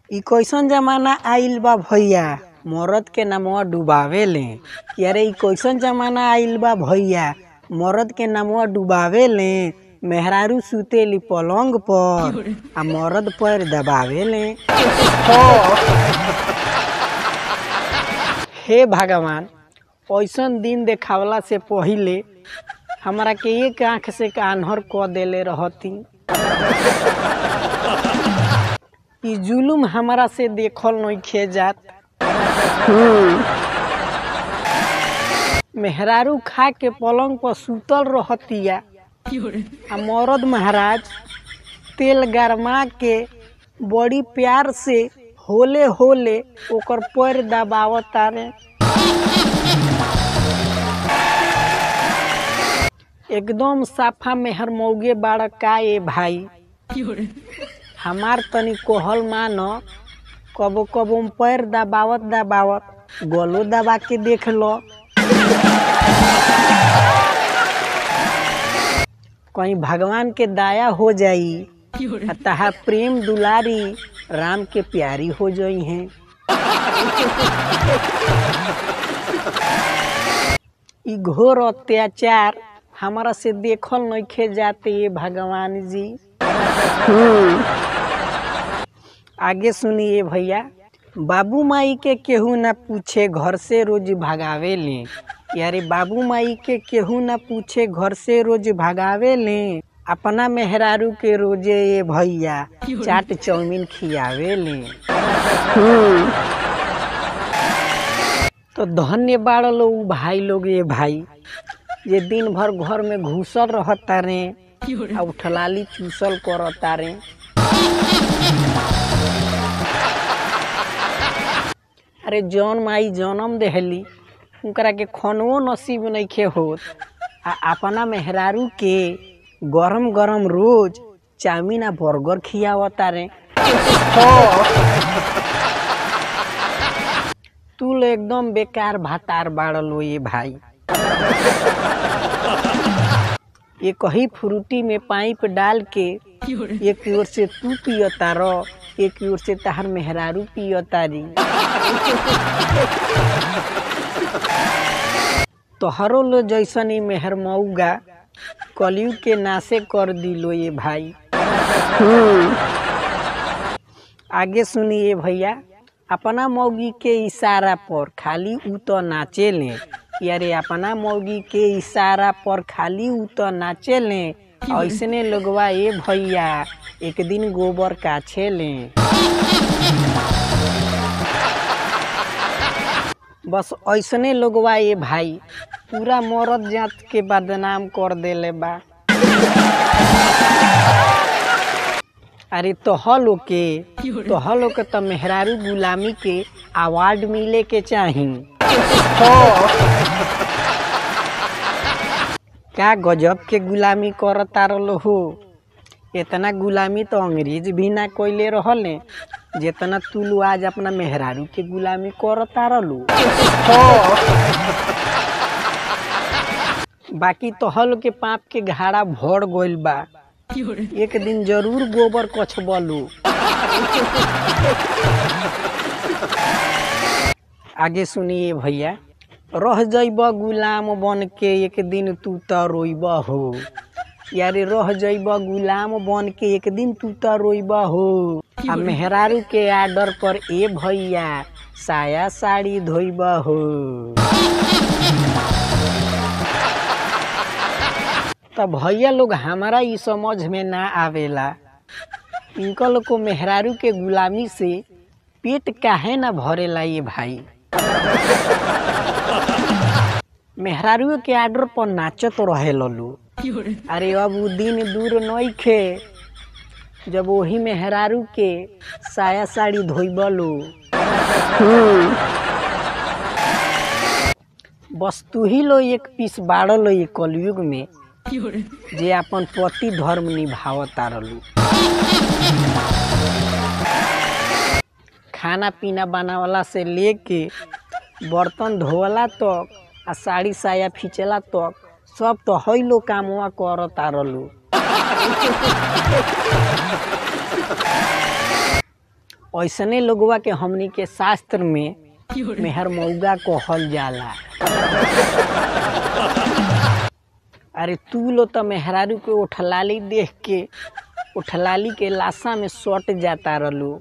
ई कैसन जमाना आइल बा भैया, मरद के नमवा डुबावे ले। अरे ई कैसन जमाना आइल बा भैया, मरद के नमवा डुबावे ले। मेहरारू सुतेली पलंग पर आ मरद पैर दबावे ले। हे भगवान, ऐसन दिन देखावला से पहिले हमरा के एक आँख से कान्हर क देले रहती। ई जुलुम हमरा से देखल नइखे जात। मेहरारू खा के पलंग पर सुतल रहतिया आ मरद महाराज तेल गरमा के बड़ी प्यार से होले होले ओकर पैर दबावतारे। एकदम साफा मेहर मौगे बाड़ का ए भाई, हमार तनी कोहल मान। कबो कबो पैर दबावत दबावत गलो दबा के देख लो, कहीं भगवान के दया हो जाई, तहार प्रेम दुलारी राम के प्यारी हो जाई हैं। ई घोर अत्याचार हमारा से देखल नइखे जाते ये भगवान जी। आगे सुनिए भैया। बाबू माई के केहू ना पूछे घर से रोज भगावे ले। यारे बाबू माई के केहू ना पूछे घर से रोज भगावे ले। अपना मेहरारू के रोजे ये भैया चाट चाउमीन खियावे ले। तो धन्य बाड़ लो भाई लोग, ये भाई ये दिन भर घर में घुसल रहता रे आ उठलाली चूसल करता रे। अरे जौन माई जन्म देहली उनकरा के खनवो नसीब नइखे होत आ अपना मेहरारू के गरम गरम रोज चाउमीन आ बर्गर खियावता रे। तू लो एकदम बेकार भातार बाड़लो ये भाई। ये कही फ्रूटी में पाइप डाल के एक ओर से तू पियता रो, एक ओर से तहार मेहरारू पियता री। तोहरो लो जैसन ही मेहर मऊगा कलयुग के नाशे कर दिलो ये भाई। आगे सुनिए भैया। अपना मौगी के इशारा पर खाली उ तो नाचे ले। यारे अपना मौगी के इशारा पर खाली उ तो नाचे ले। ऐसने लोगवा ये भैया एक दिन गोबर काछे ले। बस ऐसने लोगवा ये भाई पूरा मरद जात के बदनाम कर देले बा। अरे तोहलो के तो मेहरारू गुलामी के अवार्ड मिले के चाही। क्या गजब के गुलामी करता रहो हो। इतना गुलामी तो अंग्रेज भी ना कोइले रहले जितना तू लो आज अपना मेहरारू के गुलामी करता रहो। बाकी तोहलो के पाप के घाड़ा भर गइल बा। एक दिन जरूर गोबर कछबलू। आगे सुनिए भैया। रह जइब गुलाम बन के एक दिन तू तो रोइब हो। यारे रह जइब गुलाम बन के एक दिन तू तो रोइब हो। आ मेहरारू के आर्डर पर ए भैया साया साड़ी धोइब हो। तो भैया लोग हमारा ई समझ में ना आवेला इनका लोग को मेहरारू के गुलामी से पेट काहे ना भरेला ये भाई। मेहरारू के आर्डर पर नाचत रहे ललू। अरे अब वो दिन दूर नइखे जब वही मेहरारू के साया साड़ी धोइबलो। बस तू ही लो एक पीस बाड़लो ये कलयुग में जे अपन पति धर्म निभावता रहलू। खाना पीना बनावला से लेके बर्तन धोवला तक आ साड़ी साया खींचला तक सब तो हई लो कामवा करता रहलू। ऐसने लोगवा के हमनी के शास्त्र में मेहर मौगा कहल जाला। अरे तू लो तो मेहरारू के उठलाली देख के उठलाली के लाशा में सट जाता रहलू।